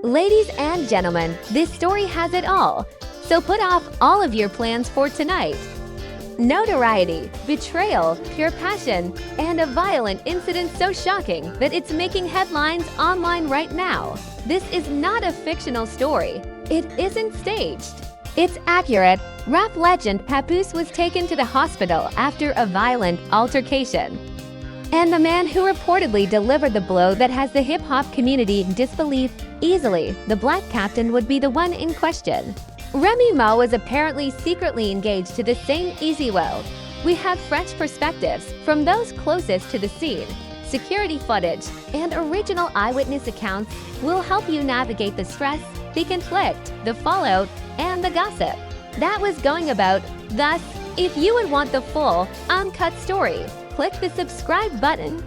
Ladies and gentlemen, this story has it all. So put off all of your plans for tonight. Notoriety, betrayal, pure passion, and a violent incident so shocking that it's making headlines online right now. This is not a fictional story. It isn't staged. It's accurate. Rap legend Papoose was taken to the hospital after a violent altercation. And the man who reportedly delivered the blow that has the hip-hop community in disbelief, Eazy The Block Captain, would be the one in question. Remy Ma was apparently secretly engaged to the same Eazy. Well, we have fresh perspectives from those closest to the scene. Security footage and original eyewitness accounts will help you navigate the stress, the conflict, the fallout, and the gossip that was going about. Thus, if you would want the full, uncut story, click the subscribe button.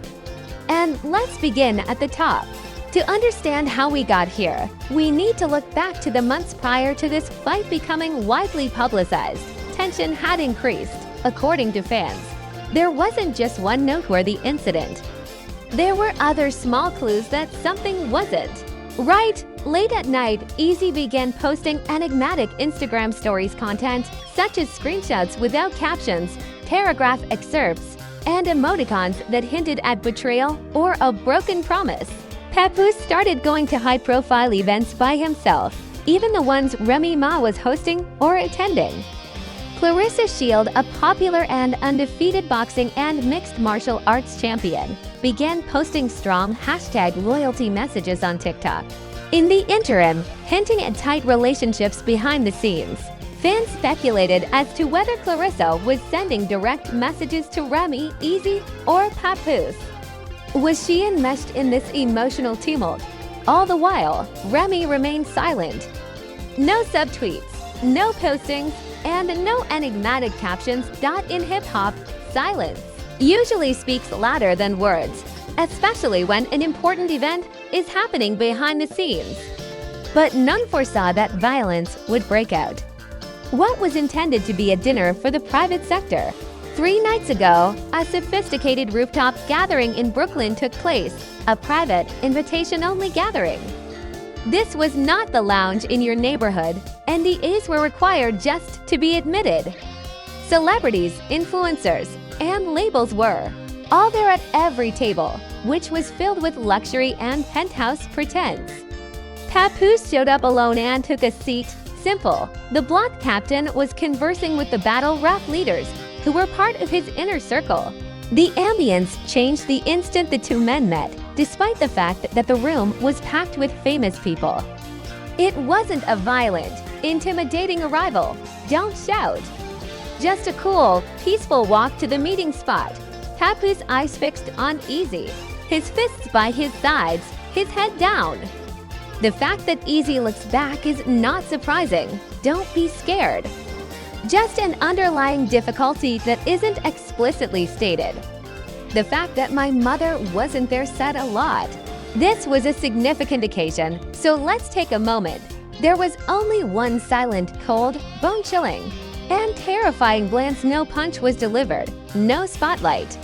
And let's begin at the top. To understand how we got here, we need to look back to the months prior to this fight becoming widely publicized. Tension had increased, according to fans. There wasn't just one noteworthy incident. There were other small clues that something wasn't right. Late at night, Eazy began posting enigmatic Instagram stories content, such as screenshots without captions, paragraph excerpts, and emoticons that hinted at betrayal or a broken promise. Papoose started going to high-profile events by himself, even the ones Remy Ma was hosting or attending. Clarissa Shield, a popular and undefeated boxing and mixed martial arts champion, began posting strong #loyalty messages on TikTok. In the interim, hinting at tight relationships behind the scenes. Fans speculated as to whether Clarissa was sending direct messages to Remy, Eazy, or Papoose. Was she enmeshed in this emotional tumult? All the while, Remy remained silent. No subtweets, no postings, and no enigmatic captions. In hip-hop, silence usually speaks louder than words, especially when an important event is happening behind the scenes. But none foresaw that violence would break out. What was intended to be a dinner for the private sector, 3 nights ago, a sophisticated rooftop gathering in Brooklyn took place, a private, invitation-only gathering. This was not the lounge in your neighborhood. NDAs were required just to be admitted. Celebrities, influencers, and labels were all there at every table, which was filled with luxury and penthouse pretense. Papoose showed up alone and took a seat. Simple. The Block Captain was conversing with the battle rap leaders, who were part of his inner circle. The ambience changed the instant the two men met, despite the fact that the room was packed with famous people. It wasn't a violent, intimidating arrival. Don't shout. Just a cool, peaceful walk to the meeting spot. Papoose eyes fixed on Eazy, his fists by his sides, his head down. The fact that Eazy looks back is not surprising. Don't be scared. Just an underlying difficulty that isn't explicitly stated. The fact that my mother wasn't there said a lot. This was a significant occasion, so let's take a moment. There was only one silent, cold, bone-chilling, and terrifying glance. No punch was delivered, no spotlight.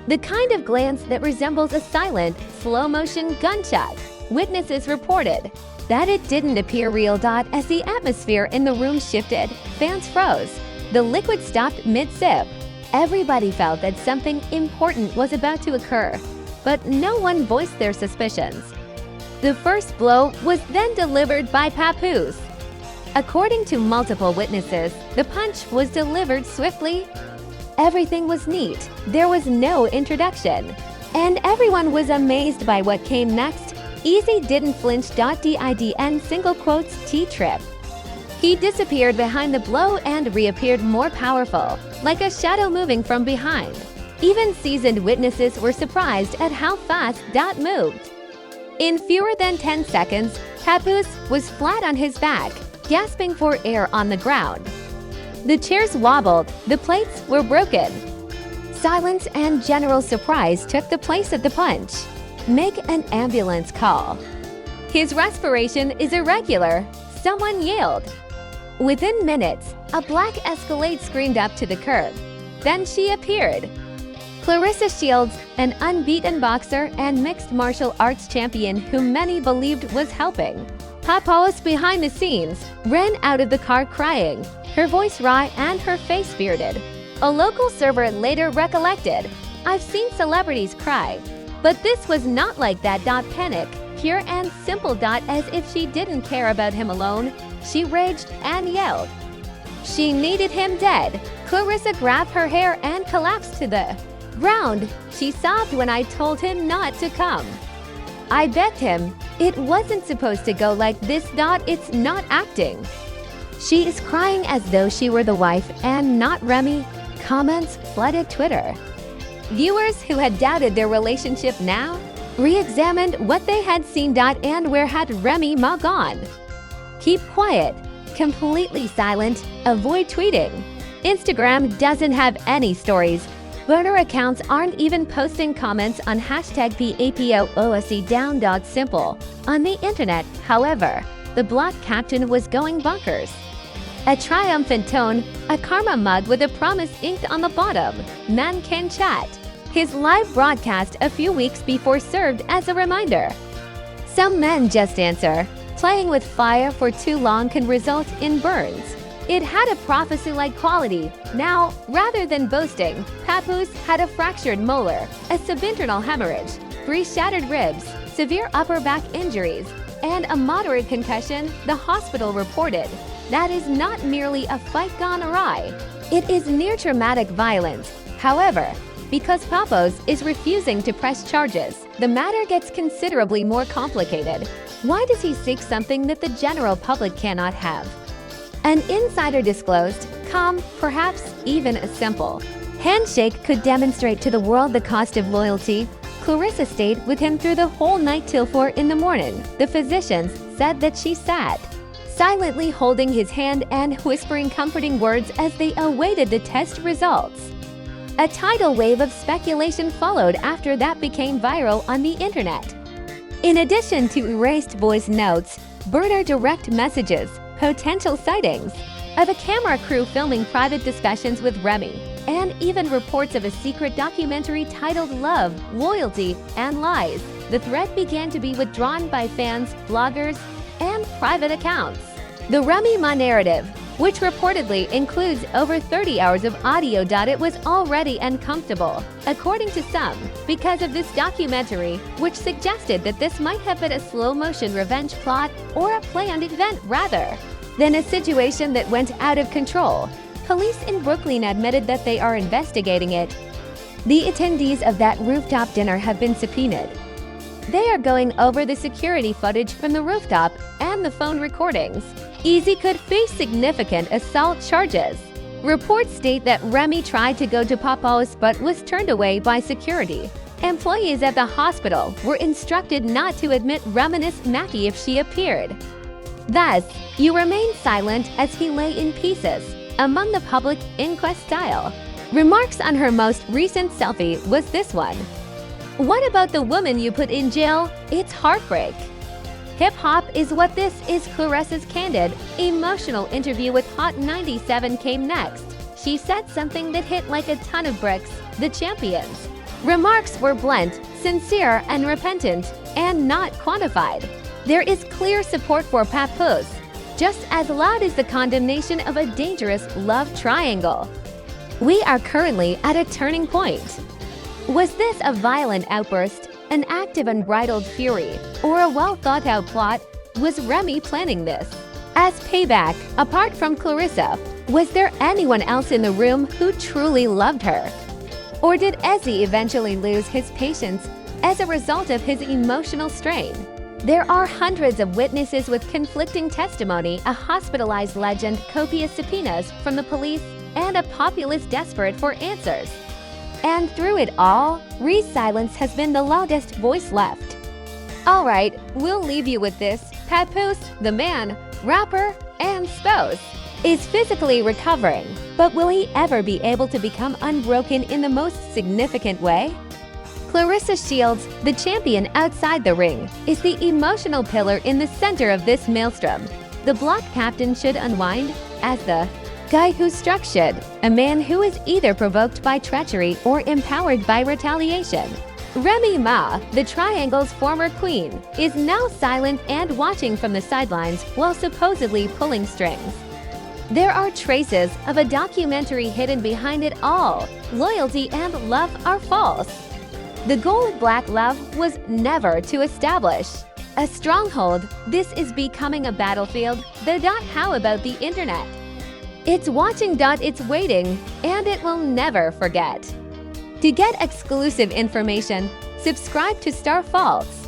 The kind of glance that resembles a silent, slow-motion gunshot. Witnesses reported that it didn't appear real. As the atmosphere in the room shifted, fans froze. The liquid stopped mid-sip. Everybody felt that something important was about to occur, but no one voiced their suspicions. The first blow was then delivered by Papoose. According to multiple witnesses, the punch was delivered swiftly. Everything was neat. There was no introduction. And everyone was amazed by what came next. Eazy didn't flinch. Didn single quotes T-trip. He disappeared behind the blow and reappeared more powerful, like a shadow moving from behind. Even seasoned witnesses were surprised at how fast moved. In fewer than 10 seconds, Papoose was flat on his back, gasping for air on the ground. The chairs wobbled, the plates were broken. Silence and general surprise took the place of the punch. Make an ambulance call. His respiration is irregular. Someone yelled. Within minutes, a black Escalade screamed up to the curb. Then she appeared. Clarissa Shields, an unbeaten boxer and mixed martial arts champion whom many believed was helping. Papoose, behind the scenes, ran out of the car crying, her voice raw and her face bearded. A local server later recollected, "I've seen celebrities cry, but this was not like that. Panic, pure and simple. As if she didn't care about him alone, she raged and yelled. She needed him dead." Clarissa grabbed her hair and collapsed to the ground. "She sobbed when I told him not to come. I begged him. It wasn't supposed to go like this. It's not acting." She is crying as though she were the wife and not Remy. Comments flooded Twitter. Viewers who had doubted their relationship now re-examined what they had seen. And where had Remy Ma gone? Keep quiet, completely silent, avoid tweeting. Instagram doesn't have any stories. Burner accounts aren't even posting comments on hashtag #PAPOOSE down. Simple. On the internet, however, the block captain was going bonkers. A triumphant tone, a karma mug with a promise inked on the bottom. Man can chat. His live broadcast a few weeks before served as a reminder. Some men just answer. Playing with fire for too long can result in burns. It had a prophecy-like quality. Now, rather than boasting, Papoose had a fractured molar, a subinternal hemorrhage, 3 shattered ribs, severe upper back injuries, and a moderate concussion, the hospital reported. That is not merely a fight gone awry. It is near traumatic violence. However, because Papoose is refusing to press charges, the matter gets considerably more complicated. Why does he seek something that the general public cannot have? An insider disclosed, perhaps even a simple handshake could demonstrate to the world the cost of loyalty. Clarissa stayed with him through the whole night till 4 in the morning. The physicians said that she sat silently holding his hand and whispering comforting words as they awaited the test results. A tidal wave of speculation followed after that became viral on the internet. In addition to erased voice notes, burner direct messages, potential sightings of a camera crew filming private discussions with Remy, and even reports of a secret documentary titled Love, Loyalty, and Lies. The thread began to be withdrawn by fans, bloggers, and private accounts. The Remy Ma narrative, which reportedly includes over 30 hours of audio. It was already uncomfortable, according to some, because of this documentary, which suggested that this might have been a slow-motion revenge plot or a planned event rather than a situation that went out of control. Police in Brooklyn admitted that they are investigating it. The attendees of that rooftop dinner have been subpoenaed. They are going over the security footage from the rooftop and the phone recordings. Eazy could face significant assault charges. Reports state that Remy tried to go to Papoose but was turned away by security. Employees at the hospital were instructed not to admit Reminisce Mackie if she appeared. Thus, you remain silent as he lay in pieces among the public inquest style. Remarks on her most recent selfie was this one. "What about the woman you put in jail? It's heartbreak." Hip-hop is what this is. Clarissa's candid, emotional interview with Hot 97 came next. She said something that hit like a ton of bricks. The champions. Remarks were blunt, sincere, and repentant, and not quantified. There is clear support for Papoose, just as loud as the condemnation of a dangerous love triangle. We are currently at a turning point. Was this a violent outburst, an act of unbridled fury, or a well-thought-out plot? Was Remy planning this? As payback, apart from Clarissa, was there anyone else in the room who truly loved her? Or did Eazy eventually lose his patience as a result of his emotional strain? There are hundreds of witnesses with conflicting testimony, a hospitalized legend, copious subpoenas from the police, and a populace desperate for answers. And through it all, Ree's silence has been the loudest voice left. Alright, we'll leave you with this. Papoose, the man, rapper, and spouse, is physically recovering, but will he ever be able to become unbroken in the most significant way? Clarissa Shields, the champion outside the ring, is the emotional pillar in the center of this maelstrom. The block captain should unwind as the guy who struck should, a man who is either provoked by treachery or empowered by retaliation. Remy Ma, the triangle's former queen, is now silent and watching from the sidelines while supposedly pulling strings. There are traces of a documentary hidden behind it all. Loyalty and love are false. The goal of Black love was never to establish a stronghold. This is becoming a battlefield. How about the internet? It's watching. It's waiting, and it will never forget. To get exclusive information, subscribe to Star False.